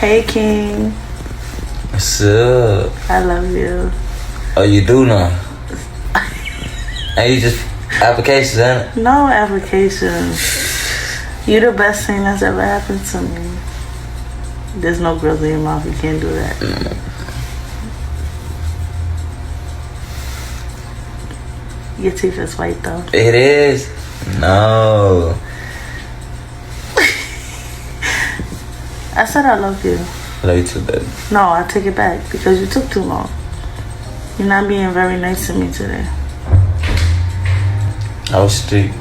Hey, King. What's up? I love you. Oh, you do now? And you just applications, ain't it? No applications. You the best thing that's ever happened to me. There's no grills in your mouth. You can't do that. Your teeth is white though. It is? No. I said I love you. I love you too, baby. No, I take it back because you took too long. You're not being very nice to me today. I was street.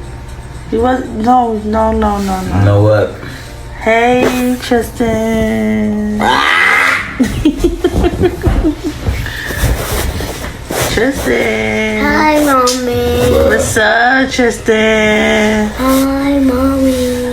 You was no. You know what? Hey, Tristan. Tristan. Hi, Mommy. What's up, Tristan? Hi, Mommy.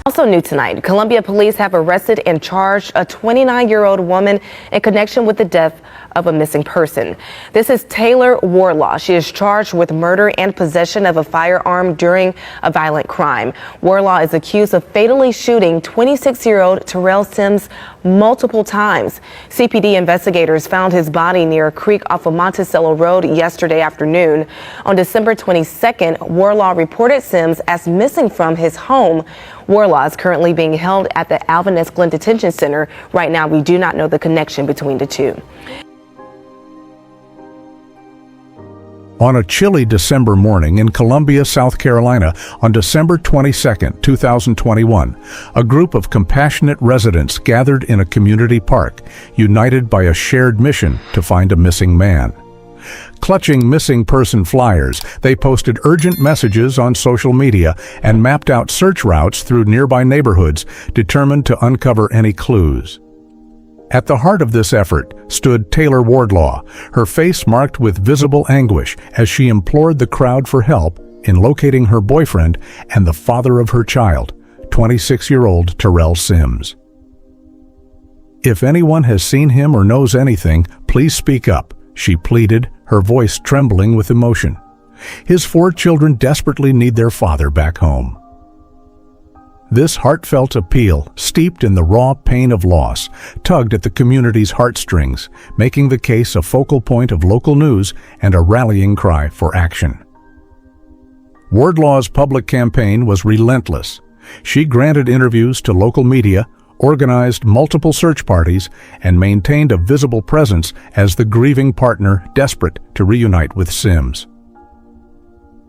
Also new tonight, Columbia police have arrested and charged a 29-year-old woman in connection with the death of a missing person. This is Taylor Wardlaw. She is charged with murder and possession of a firearm during a violent crime. Wardlaw is accused of fatally shooting 26-year-old Terrell Sims multiple times. CPD investigators found his body near a creek off of Monticello Road yesterday afternoon. On December 22nd, Wardlaw reported Sims as missing from his home. Wardlaw is currently being held at the Alvin S. Glenn Detention Center. Right now, we do not know the connection between the two. On a chilly December morning in Columbia, South Carolina, on December 22, 2021, a group of compassionate residents gathered in a community park, united by a shared mission to find a missing man. Clutching missing person flyers, they posted urgent messages on social media and mapped out search routes through nearby neighborhoods, determined to uncover any clues. At the heart of this effort stood Taylor Wardlaw, her face marked with visible anguish as she implored the crowd for help in locating her boyfriend and the father of her child, 26-year-old Terrell Sims. "If anyone has seen him or knows anything, please speak up," she pleaded, her voice trembling with emotion. His 4 children desperately need their father back home. This heartfelt appeal, steeped in the raw pain of loss, tugged at the community's heartstrings, making the case a focal point of local news and a rallying cry for action. Wardlaw's public campaign was relentless. She granted interviews to local media, organized multiple search parties, and maintained a visible presence as the grieving partner desperate to reunite with Sims.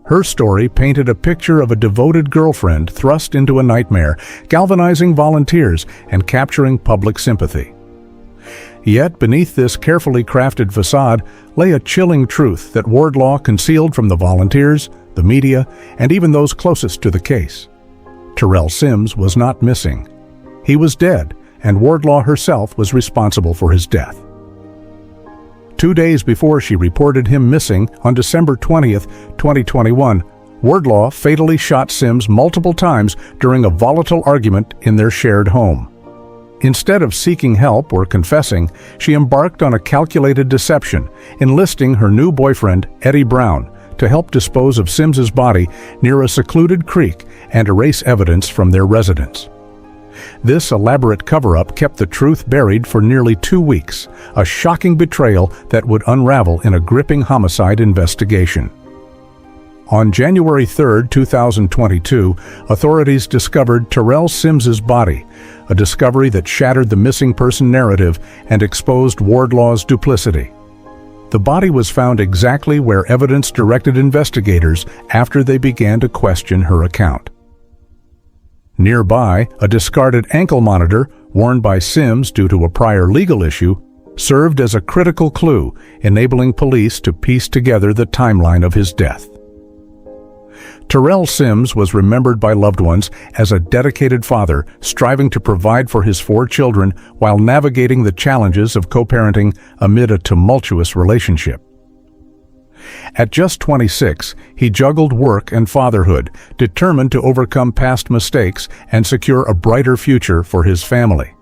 Her story painted a picture of a devoted girlfriend thrust into a nightmare, galvanizing volunteers and capturing public sympathy. Yet beneath this carefully crafted facade lay a chilling truth that Wardlaw concealed from the volunteers, the media, and even those closest to the case. Terrell Sims was not missing. He was dead, and Wardlaw herself was responsible for his death. 2 days before she reported him missing on December 20th, 2021, Wardlaw fatally shot Sims multiple times during a volatile argument in their shared home. Instead of seeking help or confessing, she embarked on a calculated deception, enlisting her new boyfriend, Eddie Brown, to help dispose of Sims's body near a secluded creek and erase evidence from their residence. This elaborate cover-up kept the truth buried for nearly 2 weeks, a shocking betrayal that would unravel in a gripping homicide investigation. On January 3, 2022, authorities discovered Terrell Sims's body, a discovery that shattered the missing person narrative and exposed Wardlaw's duplicity. The body was found exactly where evidence directed investigators after they began to question her account. Nearby, a discarded ankle monitor, worn by Sims due to a prior legal issue, served as a critical clue, enabling police to piece together the timeline of his death. Terrell Sims was remembered by loved ones as a dedicated father, striving to provide for his 4 children while navigating the challenges of co-parenting amid a tumultuous relationship. At just 26, he juggled work and fatherhood, determined to overcome past mistakes and secure a brighter future for his family.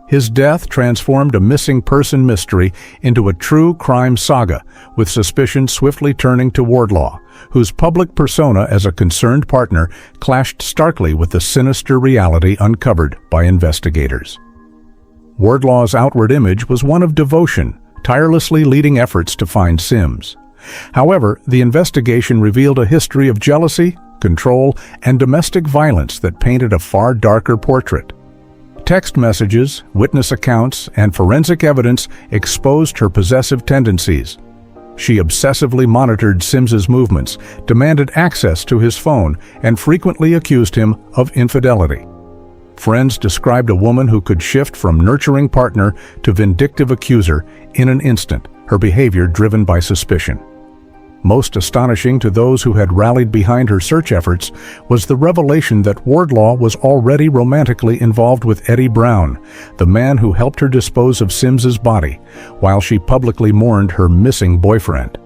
His death transformed a missing person mystery into a true crime saga, with suspicion swiftly turning to Wardlaw, whose public persona as a concerned partner clashed starkly with the sinister reality uncovered by investigators. Wardlaw's outward image was one of devotion, tirelessly leading efforts to find Sims. However, the investigation revealed a history of jealousy, control, and domestic violence that painted a far darker portrait. Text messages, witness accounts, and forensic evidence exposed her possessive tendencies. She obsessively monitored Sims's movements, demanded access to his phone, and frequently accused him of infidelity. Friends described a woman who could shift from nurturing partner to vindictive accuser in an instant, her behavior driven by suspicion. Most astonishing to those who had rallied behind her search efforts was the revelation that Wardlaw was already romantically involved with Eddie Brown, the man who helped her dispose of Sims's body, while she publicly mourned her missing boyfriend.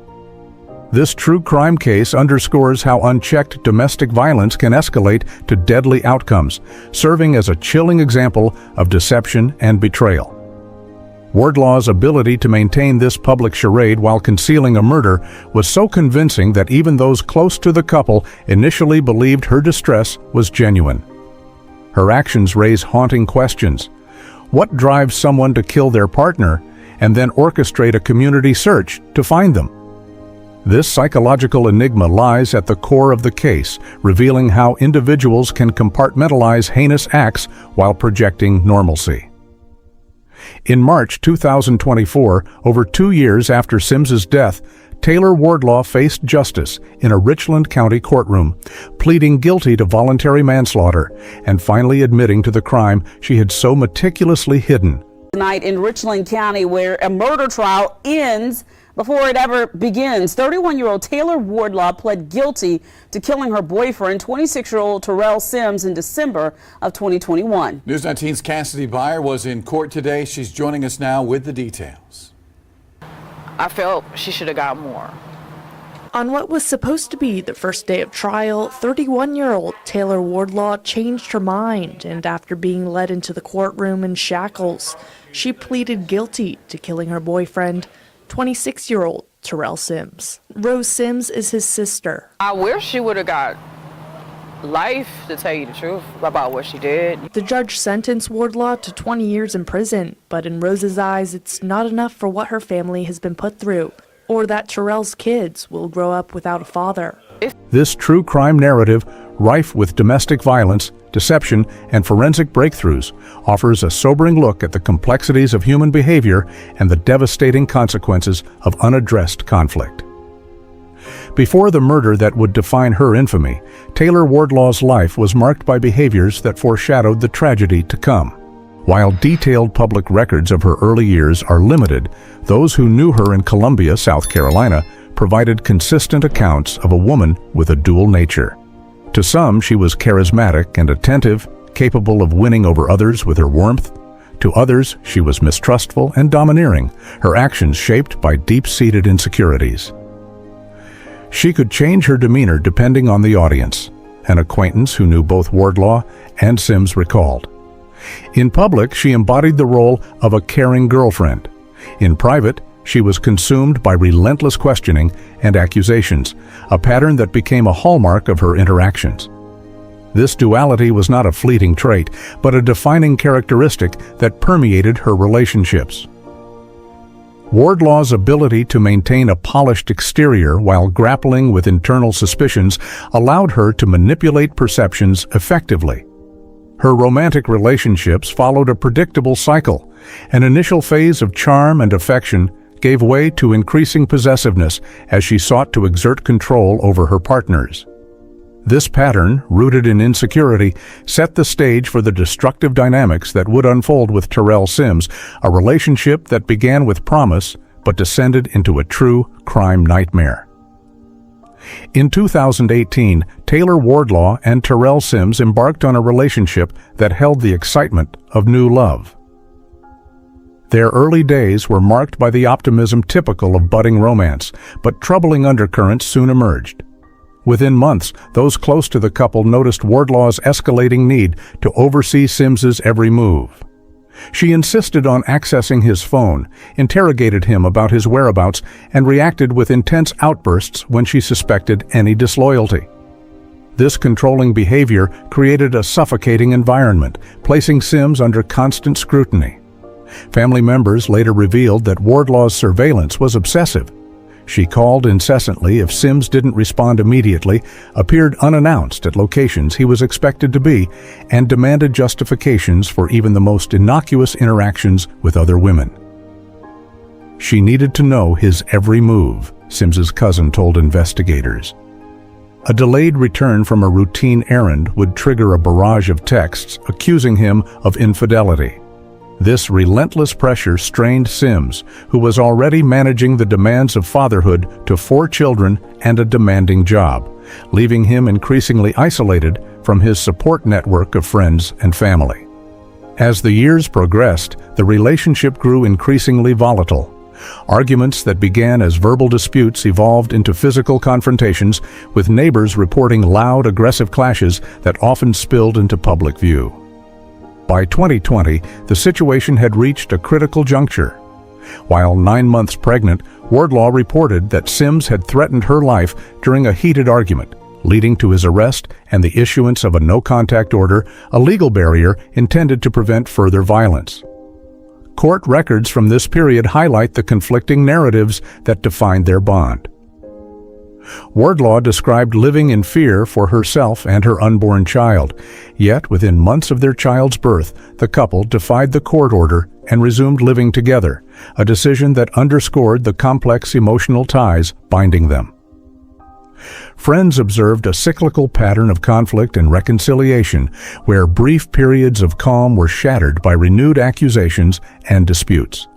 This true crime case underscores how unchecked domestic violence can escalate to deadly outcomes, serving as a chilling example of deception and betrayal. Wardlaw's ability to maintain this public charade while concealing a murder was so convincing that even those close to the couple initially believed her distress was genuine. Her actions raise haunting questions. What drives someone to kill their partner and then orchestrate a community search to find them? This psychological enigma lies at the core of the case, revealing how individuals can compartmentalize heinous acts while projecting normalcy. In March 2024, over 2 years after Sims's death, Taylor Wardlaw faced justice in a Richland County courtroom, pleading guilty to voluntary manslaughter and finally admitting to the crime she had so meticulously hidden. Tonight in Richland County, where a murder trial ends before it ever begins. 31-year-old Taylor Wardlaw pled guilty to killing her boyfriend, 26-year-old Terrell Sims, in December of 2021. News 19's Cassidy Byer was in court today. She's joining us now with the details. I felt she should have got more. On what was supposed to be the first day of trial, 31-year-old Taylor Wardlaw changed her mind, and after being led into the courtroom in shackles, she pleaded guilty to killing her boyfriend, 26-year-old Terrell Sims. Rose Sims is his sister. I wish she would have got life, to tell you the truth, about what she did. The judge sentenced Wardlaw to 20 years in prison, but in Rose's eyes, it's not enough for what her family has been put through, or that Terrell's kids will grow up without a father. This true crime narrative, rife with domestic violence, deception, and forensic breakthroughs, offers a sobering look at the complexities of human behavior and the devastating consequences of unaddressed conflict. Before the murder that would define her infamy, Taylor Wardlaw's life was marked by behaviors that foreshadowed the tragedy to come. While detailed public records of her early years are limited, those who knew her in Columbia, South Carolina, provided consistent accounts of a woman with a dual nature. To some, she was charismatic and attentive, capable of winning over others with her warmth. To others, she was mistrustful and domineering, her actions shaped by deep-seated insecurities. She could change her demeanor depending on the audience, an acquaintance who knew both Wardlaw and Sims recalled. In public, she embodied the role of a caring girlfriend. In private, she was consumed by relentless questioning and accusations, a pattern that became a hallmark of her interactions. This duality was not a fleeting trait, but a defining characteristic that permeated her relationships. Wardlaw's ability to maintain a polished exterior while grappling with internal suspicions allowed her to manipulate perceptions effectively. Her romantic relationships followed a predictable cycle. An initial phase of charm and affection gave way to increasing possessiveness as she sought to exert control over her partners. This pattern, rooted in insecurity, set the stage for the destructive dynamics that would unfold with Terrell Sims, a relationship that began with promise but descended into a true crime nightmare. In 2018, Taylor Wardlaw and Terrell Sims embarked on a relationship that held the excitement of new love. Their early days were marked by the optimism typical of budding romance, but troubling undercurrents soon emerged. Within months, those close to the couple noticed Wardlaw's escalating need to oversee Sims's every move. She insisted on accessing his phone, interrogated him about his whereabouts, and reacted with intense outbursts when she suspected any disloyalty. This controlling behavior created a suffocating environment, placing Sims under constant scrutiny. Family members later revealed that Wardlaw's surveillance was obsessive. She called incessantly if Sims didn't respond immediately, appeared unannounced at locations he was expected to be, and demanded justifications for even the most innocuous interactions with other women. She needed to know his every move, Sims's cousin told investigators. A delayed return from a routine errand would trigger a barrage of texts accusing him of infidelity. This relentless pressure strained Sims, who was already managing the demands of fatherhood to 4 children and a demanding job, leaving him increasingly isolated from his support network of friends and family. As the years progressed, the relationship grew increasingly volatile. Arguments that began as verbal disputes evolved into physical confrontations, with neighbors reporting loud, aggressive clashes that often spilled into public view. By 2020, the situation had reached a critical juncture. While 9 months pregnant, Wardlaw reported that Sims had threatened her life during a heated argument, leading to his arrest and the issuance of a no-contact order, a legal barrier intended to prevent further violence. Court records from this period highlight the conflicting narratives that defined their bond. Wardlaw described living in fear for herself and her unborn child, yet within months of their child's birth, the couple defied the court order and resumed living together, a decision that underscored the complex emotional ties binding them. Friends observed a cyclical pattern of conflict and reconciliation, where brief periods of calm were shattered by renewed accusations and disputes.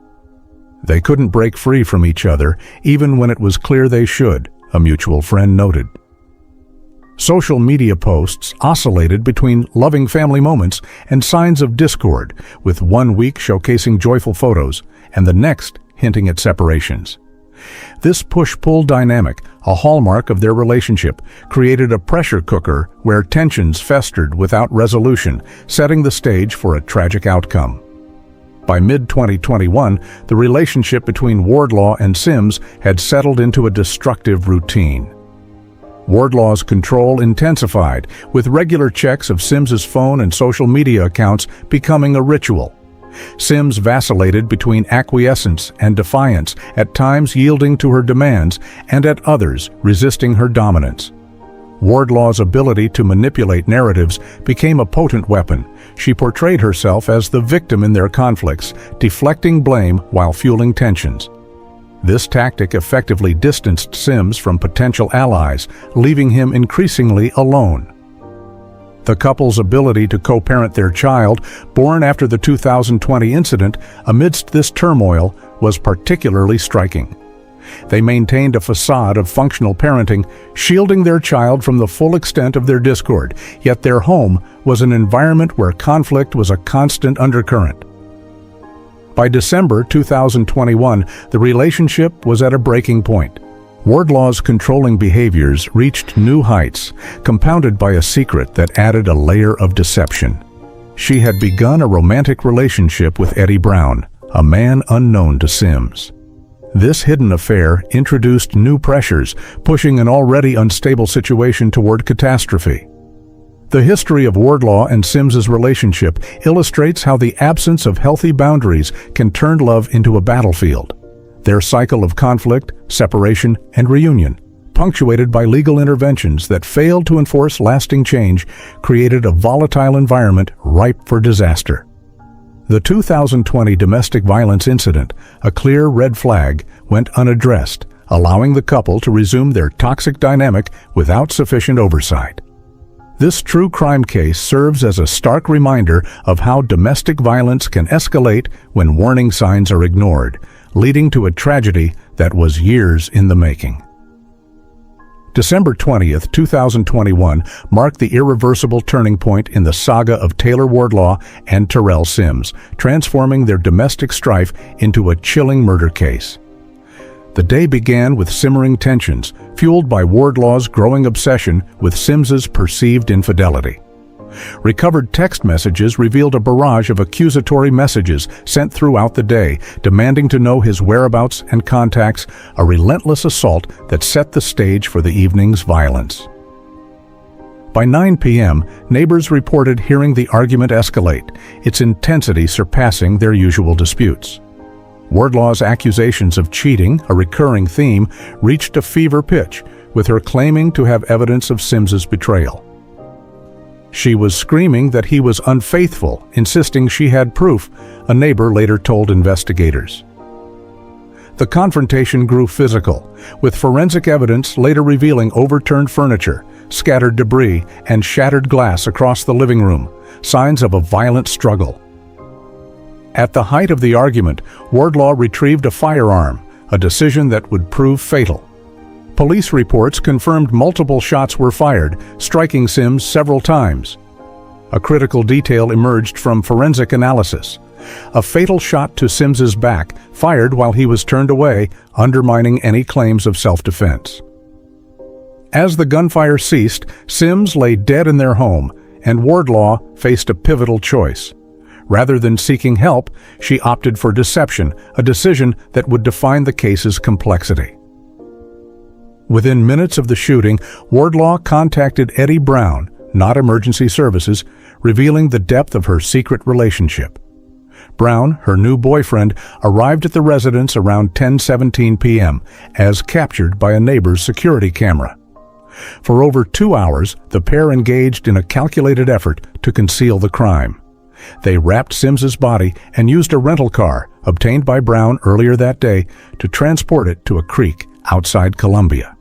They couldn't break free from each other, even when it was clear they should, a mutual friend noted. Social media posts oscillated between loving family moments and signs of discord, with one week showcasing joyful photos and the next hinting at separations. This push-pull dynamic, a hallmark of their relationship, created a pressure cooker where tensions festered without resolution, setting the stage for a tragic outcome. By mid-2021, the relationship between Wardlaw and Sims had settled into a destructive routine. Wardlaw's control intensified, with regular checks of Sims's phone and social media accounts becoming a ritual. Sims vacillated between acquiescence and defiance, at times yielding to her demands and at others resisting her dominance. Wardlaw's ability to manipulate narratives became a potent weapon. She portrayed herself as the victim in their conflicts, deflecting blame while fueling tensions. This tactic effectively distanced Sims from potential allies, leaving him increasingly alone. The couple's ability to co-parent their child, born after the 2020 incident, amidst this turmoil, was particularly striking. They maintained a facade of functional parenting, shielding their child from the full extent of their discord, yet their home was an environment where conflict was a constant undercurrent. By December 2021, the relationship was at a breaking point. Wardlaw's controlling behaviors reached new heights, compounded by a secret that added a layer of deception. She had begun a romantic relationship with Eddie Brown, a man unknown to Sims. This hidden affair introduced new pressures, pushing an already unstable situation toward catastrophe. The history of Wardlaw and Sims's relationship illustrates how the absence of healthy boundaries can turn love into a battlefield. Their cycle of conflict, separation, and reunion, punctuated by legal interventions that failed to enforce lasting change, created a volatile environment ripe for disaster. The 2020 domestic violence incident, a clear red flag, went unaddressed, allowing the couple to resume their toxic dynamic without sufficient oversight. This true crime case serves as a stark reminder of how domestic violence can escalate when warning signs are ignored, leading to a tragedy that was years in the making. December 20th, 2021 marked the irreversible turning point in the saga of Taylor Wardlaw and Terrell Sims, transforming their domestic strife into a chilling murder case. The day began with simmering tensions, fueled by Wardlaw's growing obsession with Sims's perceived infidelity. Recovered text messages revealed a barrage of accusatory messages sent throughout the day, demanding to know his whereabouts and contacts, a relentless assault that set the stage for the evening's violence. By 9 p.m., neighbors reported hearing the argument escalate, its intensity surpassing their usual disputes. Wardlaw's accusations of cheating, a recurring theme, reached a fever pitch, with her claiming to have evidence of Sims's betrayal. She was screaming that he was unfaithful, insisting she had proof, a neighbor later told investigators. The confrontation grew physical, with forensic evidence later revealing overturned furniture, scattered debris, and shattered glass across the living room, signs of a violent struggle. At the height of the argument, Wardlaw retrieved a firearm, a decision that would prove fatal. Police reports confirmed multiple shots were fired, striking Sims several times. A critical detail emerged from forensic analysis. A fatal shot to Sims's back, fired while he was turned away, undermining any claims of self-defense. As the gunfire ceased, Sims lay dead in their home, and Wardlaw faced a pivotal choice. Rather than seeking help, she opted for deception, a decision that would define the case's complexity. Within minutes of the shooting, Wardlaw contacted Eddie Brown, not emergency services, revealing the depth of her secret relationship. Brown, her new boyfriend, arrived at the residence around 10:17 p.m., as captured by a neighbor's security camera. For over 2 hours, the pair engaged in a calculated effort to conceal the crime. They wrapped Sims's body and used a rental car, obtained by Brown earlier that day, to transport it to a creek outside Columbia.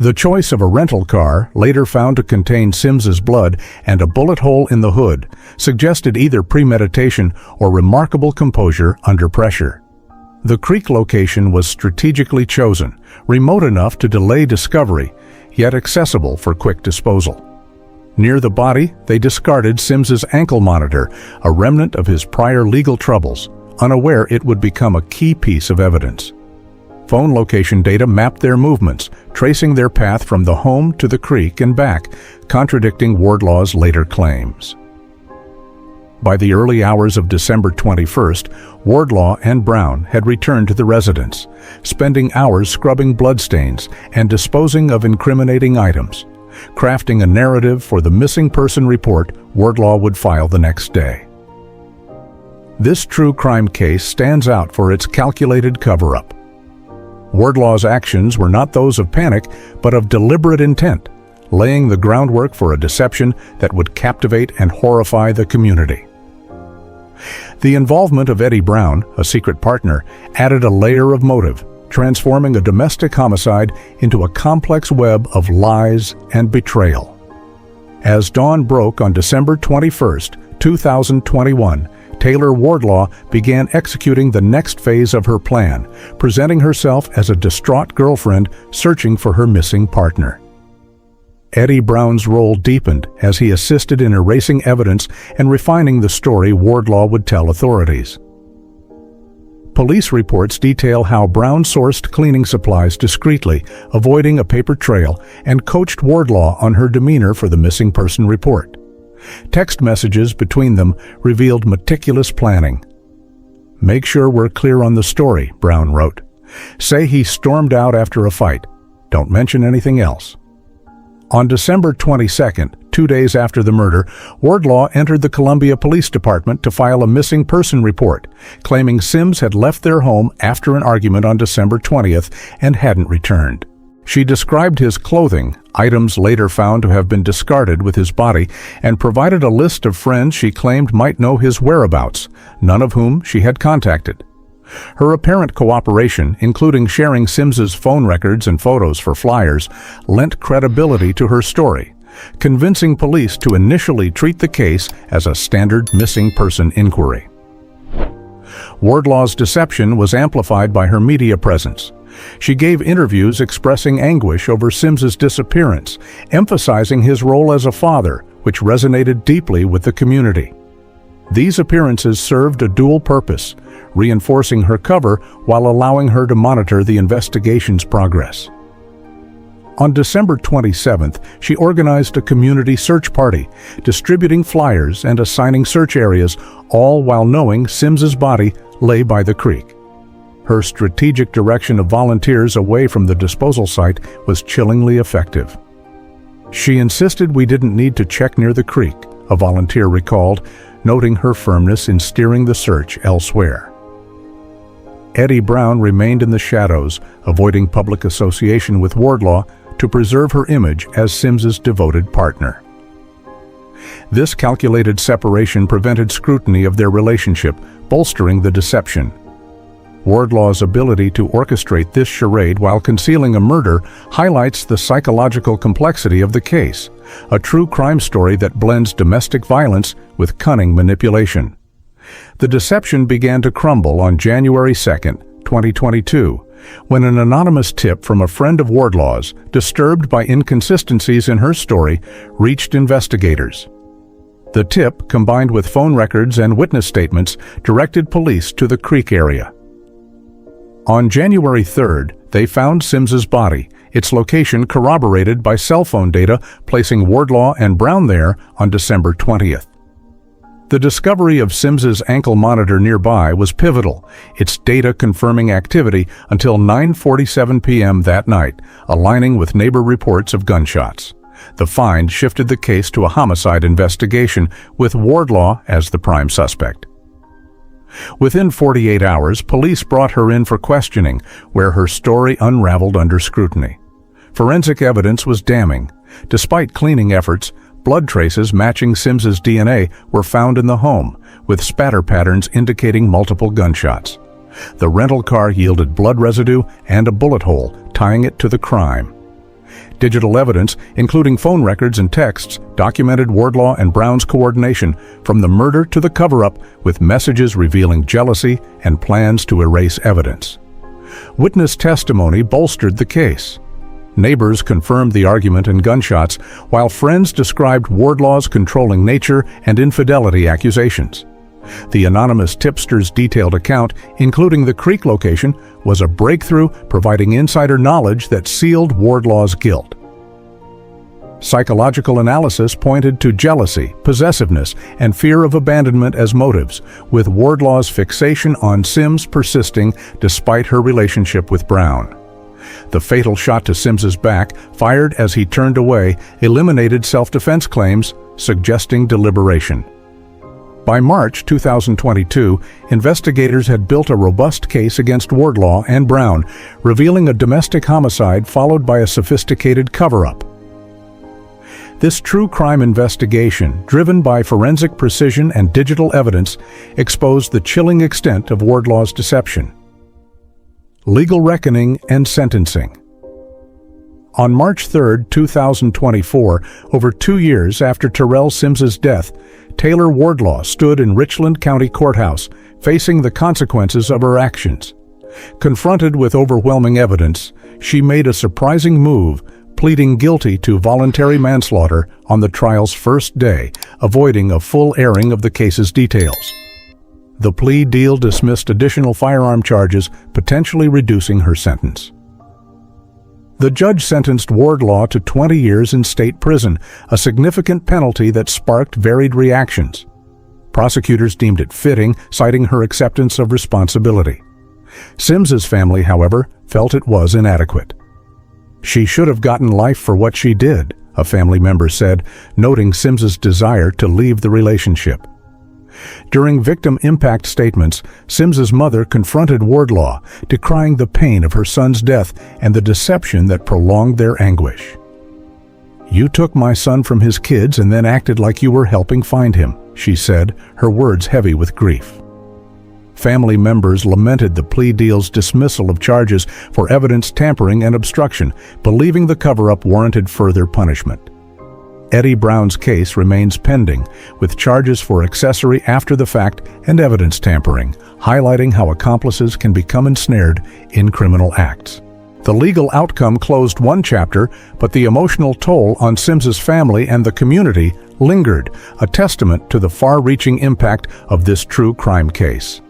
The choice of a rental car, later found to contain Sims's blood and a bullet hole in the hood, suggested either premeditation or remarkable composure under pressure. The creek location was strategically chosen, remote enough to delay discovery, yet accessible for quick disposal. Near the body, they discarded Sims's ankle monitor, a remnant of his prior legal troubles, unaware it would become a key piece of evidence. Phone location data mapped their movements, tracing their path from the home to the creek and back, contradicting Wardlaw's later claims. By the early hours of December 21st, Wardlaw and Brown had returned to the residence, spending hours scrubbing bloodstains and disposing of incriminating items, crafting a narrative for the missing person report Wardlaw would file the next day. This true crime case stands out for its calculated cover-up. Wardlaw's actions were not those of panic, but of deliberate intent, laying the groundwork for a deception that would captivate and horrify the community. The involvement of Eddie Brown, a secret partner, added a layer of motive, transforming a domestic homicide into a complex web of lies and betrayal. As dawn broke on December 21st, 2021, Taylor Wardlaw began executing the next phase of her plan, presenting herself as a distraught girlfriend searching for her missing partner. Eddie Brown's role deepened as he assisted in erasing evidence and refining the story Wardlaw would tell authorities. Police reports detail how Brown sourced cleaning supplies discreetly, avoiding a paper trail, and coached Wardlaw on her demeanor for the missing person report. Text messages between them revealed meticulous planning. "Make sure we're clear on the story," Brown wrote. "Say he stormed out after a fight. Don't mention anything else." On December 22nd, 2 days after the murder, Wardlaw entered the Columbia Police Department to file a missing person report, claiming Sims had left their home after an argument on December 20th and hadn't returned. She described his clothing, items later found to have been discarded with his body, and provided a list of friends she claimed might know his whereabouts, none of whom she had contacted. Her apparent cooperation, including sharing Sims's phone records and photos for flyers, lent credibility to her story, convincing police to initially treat the case as a standard missing person inquiry. Wardlaw's deception was amplified by her media presence. She gave interviews expressing anguish over Sims's disappearance, emphasizing his role as a father, which resonated deeply with the community. These appearances served a dual purpose, reinforcing her cover while allowing her to monitor the investigation's progress. On December 27th, she organized a community search party, distributing flyers and assigning search areas, all while knowing Sims's body lay by the creek. Her strategic direction of volunteers away from the disposal site was chillingly effective. She insisted we didn't need to check near the creek, a volunteer recalled, noting her firmness in steering the search elsewhere. Eddie Brown remained in the shadows, avoiding public association with Wardlaw to preserve her image as Sims's devoted partner. This calculated separation prevented scrutiny of their relationship, bolstering the deception. Wardlaw's ability to orchestrate this charade while concealing a murder highlights the psychological complexity of the case, a true crime story that blends domestic violence with cunning manipulation. The deception began to crumble on January 2, 2022, when an anonymous tip from a friend of Wardlaw's, disturbed by inconsistencies in her story, reached investigators. The tip, combined with phone records and witness statements, directed police to the creek area. On January 3rd, they found Sims's body, its location corroborated by cell phone data, placing Wardlaw and Brown there on December 20th. The discovery of Sims's ankle monitor nearby was pivotal, its data confirming activity until 9:47 p.m. that night, aligning with neighbor reports of gunshots. The find shifted the case to a homicide investigation, with Wardlaw as the prime suspect. Within 48 hours, police brought her in for questioning, where her story unraveled under scrutiny. Forensic evidence was damning. Despite cleaning efforts, blood traces matching Sims's DNA were found in the home, with spatter patterns indicating multiple gunshots. The rental car yielded blood residue and a bullet hole, tying it to the crime. Digital evidence, including phone records and texts, documented Wardlaw and Brown's coordination from the murder to the cover-up, with messages revealing jealousy and plans to erase evidence. Witness testimony bolstered the case. Neighbors confirmed the argument and gunshots, while friends described Wardlaw's controlling nature and infidelity accusations. The anonymous tipster's detailed account, including the creek location, was a breakthrough, providing insider knowledge that sealed Wardlaw's guilt. Psychological analysis pointed to jealousy, possessiveness, and fear of abandonment as motives, with Wardlaw's fixation on Sims persisting despite her relationship with Brown. The fatal shot to Sims's back, fired as he turned away, eliminated self-defense claims, suggesting deliberation. By March 2022, investigators had built a robust case against Wardlaw and Brown, revealing a domestic homicide followed by a sophisticated cover-up. This true crime investigation, driven by forensic precision and digital evidence, exposed the chilling extent of Wardlaw's deception. Legal reckoning and sentencing. On March 3, 2024, over 2 years after Terrell Sims's death, Taylor Wardlaw stood in Richland County Courthouse, facing the consequences of her actions. Confronted with overwhelming evidence, she made a surprising move, pleading guilty to voluntary manslaughter on the trial's first day, avoiding a full airing of the case's details. The plea deal dismissed additional firearm charges, potentially reducing her sentence. The judge sentenced Wardlaw to 20 years in state prison, a significant penalty that sparked varied reactions. Prosecutors deemed it fitting, citing her acceptance of responsibility. Sims's family, however, felt it was inadequate. She should have gotten life for what she did, a family member said, noting Sims's desire to leave the relationship. During victim impact statements, Sims's mother confronted Wardlaw, decrying the pain of her son's death and the deception that prolonged their anguish. "You took my son from his kids and then acted like you were helping find him," she said, her words heavy with grief. Family members lamented the plea deal's dismissal of charges for evidence tampering and obstruction, believing the cover-up warranted further punishment. Eddie Brown's case remains pending, with charges for accessory after the fact and evidence tampering, highlighting how accomplices can become ensnared in criminal acts. The legal outcome closed one chapter, but the emotional toll on Sims's family and the community lingered, a testament to the far-reaching impact of this true crime case.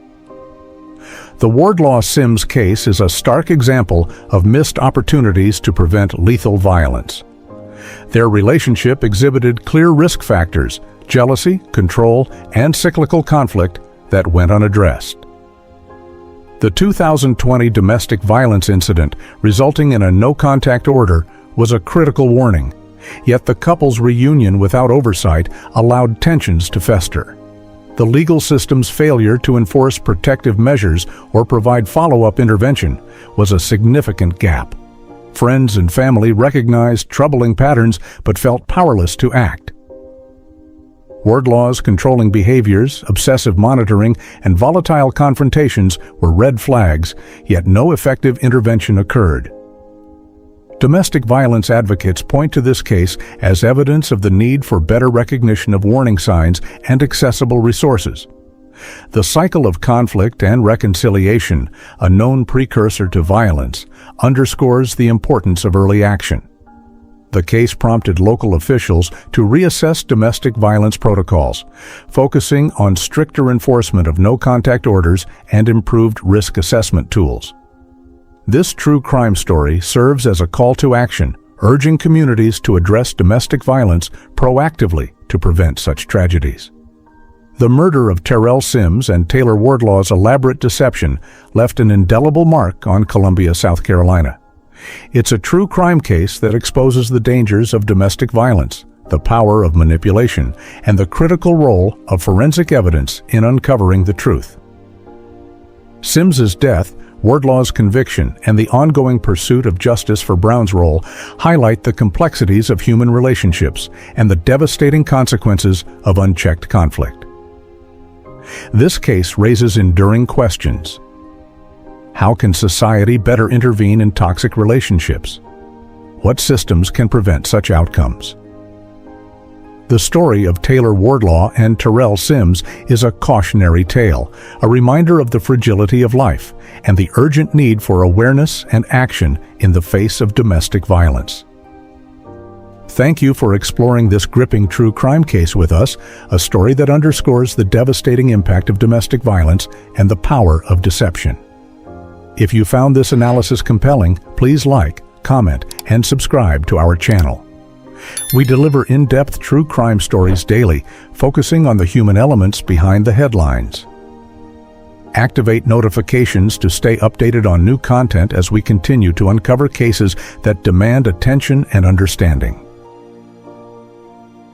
The Wardlaw Sims case is a stark example of missed opportunities to prevent lethal violence. Their relationship exhibited clear risk factors, jealousy, control, and cyclical conflict that went unaddressed. The 2020 domestic violence incident, resulting in a no-contact order, was a critical warning, yet the couple's reunion without oversight allowed tensions to fester. The legal system's failure to enforce protective measures or provide follow-up intervention was a significant gap. Friends and family recognized troubling patterns but felt powerless to act. Wardlaw's controlling behaviors, obsessive monitoring, and volatile confrontations were red flags, yet no effective intervention occurred. Domestic violence advocates point to this case as evidence of the need for better recognition of warning signs and accessible resources. The cycle of conflict and reconciliation, a known precursor to violence, underscores the importance of early action. The case prompted local officials to reassess domestic violence protocols, focusing on stricter enforcement of no-contact orders and improved risk assessment tools. This true crime story serves as a call to action, urging communities to address domestic violence proactively to prevent such tragedies. The murder of Terrell Sims and Taylor Wardlaw's elaborate deception left an indelible mark on Columbia, South Carolina. It's a true crime case that exposes the dangers of domestic violence, the power of manipulation, and the critical role of forensic evidence in uncovering the truth. Sims's death, Wardlaw's conviction, and the ongoing pursuit of justice for Brown's role highlight the complexities of human relationships and the devastating consequences of unchecked conflict. This case raises enduring questions. How can society better intervene in toxic relationships? What systems can prevent such outcomes? The story of Taylor Wardlaw and Terrell Sims is a cautionary tale, a reminder of the fragility of life and the urgent need for awareness and action in the face of domestic violence. Thank you for exploring this gripping true crime case with us, a story that underscores the devastating impact of domestic violence and the power of deception. If you found this analysis compelling, please like, comment, and subscribe to our channel. We deliver in-depth true crime stories daily, focusing on the human elements behind the headlines. Activate notifications to stay updated on new content as we continue to uncover cases that demand attention and understanding.